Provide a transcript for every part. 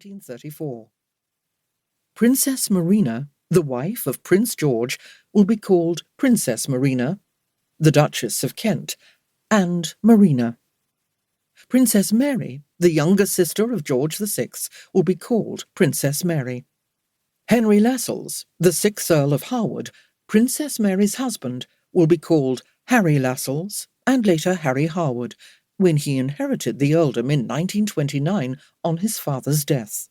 1934. Princess Marina, the wife of Prince George, will be called Princess Marina, the Duchess of Kent, and Marina. Princess Mary, the younger sister of George VI, will be called Princess Mary. Henry Lascelles, the 6th Earl of Harwood, Princess Mary's husband, will be called Harry Lascelles and later Harry Harwood, when he inherited the earldom in 1929 on his father's death.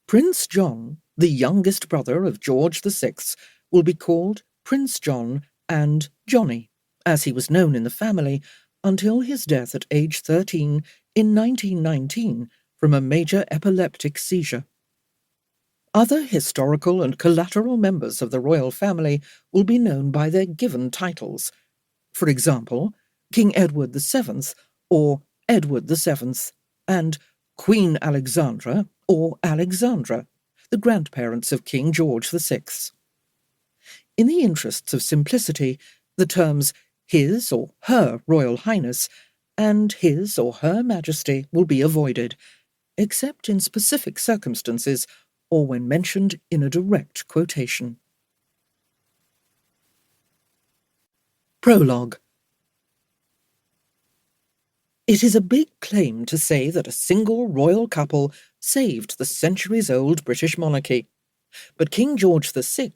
Prince John, the youngest brother of George VI, will be called Prince John and Johnny, as he was known in the family, until his death at age 13 in 1919 from a major epileptic seizure. Other historical and collateral members of the royal family will be known by their given titles. For example, King Edward VII or Edward VII, and Queen Alexandra or Alexandra, the grandparents of King George VI. In the interests of simplicity, the terms His or Her Royal Highness and His or Her Majesty will be avoided, except in specific circumstances or when mentioned in a direct quotation. Prologue. It is a big claim to say that a single royal couple saved the centuries-old British monarchy, but King George VI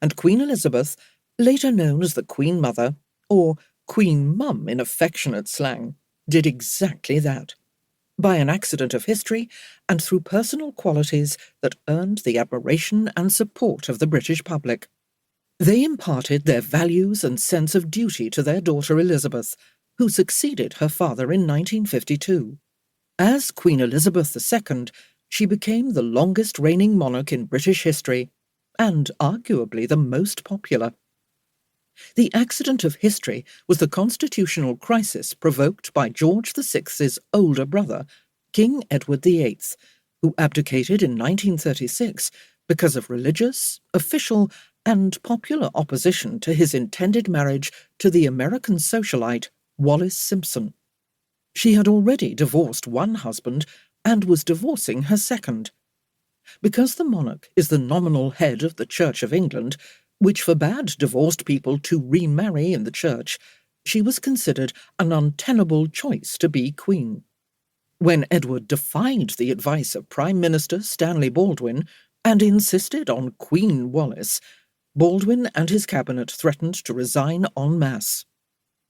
and Queen Elizabeth, later known as the Queen Mother, or Queen Mum in affectionate slang, did exactly that, by an accident of history and through personal qualities that earned the admiration and support of the British public. They imparted their values and sense of duty to their daughter Elizabeth, who succeeded her father in 1952. As Queen Elizabeth II, she became the longest reigning monarch in British history, and arguably the most popular. The accident of history was the constitutional crisis provoked by George VI's older brother, King Edward VIII, who abdicated in 1936 because of religious, official, and popular opposition to his intended marriage to the American socialite Wallis Simpson. She had already divorced one husband and was divorcing her second. Because the monarch is the nominal head of the Church of England, which forbade divorced people to remarry in the church, she was considered an untenable choice to be queen. When Edward defied the advice of Prime Minister Stanley Baldwin and insisted on Queen Wallis, Baldwin and his cabinet threatened to resign en masse.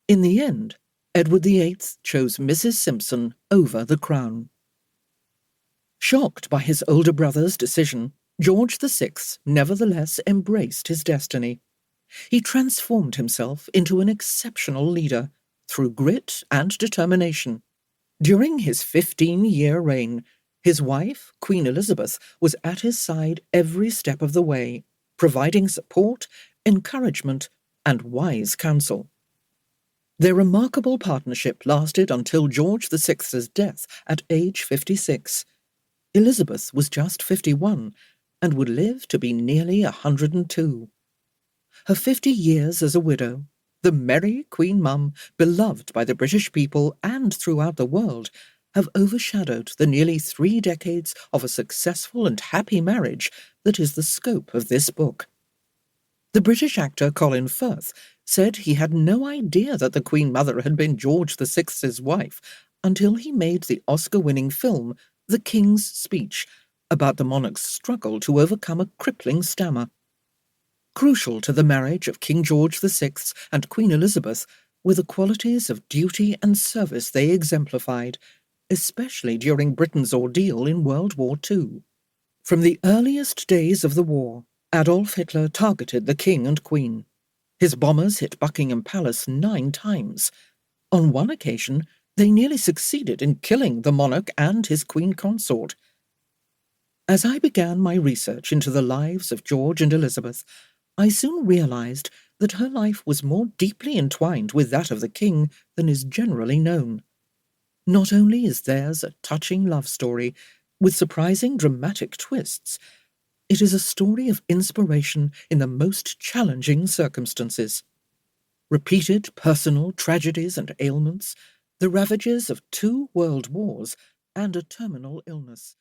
In the end, Edward VIII chose Mrs. Simpson over the crown. Shocked by his older brother's decision, George VI nevertheless embraced his destiny. He transformed himself into an exceptional leader through grit and determination. During his 15-year reign, his wife, Queen Elizabeth, was at his side every step of the way, providing support, encouragement, and wise counsel. Their remarkable partnership lasted until George VI's death at age 56. Elizabeth was just 51 and would live to be nearly 102. Her 50 years as a widow, the merry Queen Mum, beloved by the British people and throughout the world, have overshadowed the nearly 3 decades of a successful and happy marriage that is the scope of this book. The British actor Colin Firth said he had no idea that the Queen Mother had been George VI's wife until he made the Oscar-winning film The King's Speech, about the monarch's struggle to overcome a crippling stammer. Crucial to the marriage of King George VI and Queen Elizabeth were the qualities of duty and service they exemplified, especially during Britain's ordeal in World War II. From the earliest days of the war, Adolf Hitler targeted the King and Queen. His bombers hit Buckingham Palace 9 times. On one occasion, they nearly succeeded in killing the monarch and his Queen consort. As I began my research into the lives of George and Elizabeth, I soon realized that her life was more deeply entwined with that of the king than is generally known. Not only is theirs a touching love story, with surprising dramatic twists, it is a story of inspiration in the most challenging circumstances. Repeated personal tragedies and ailments, the ravages of 2 world wars, and a terminal illness.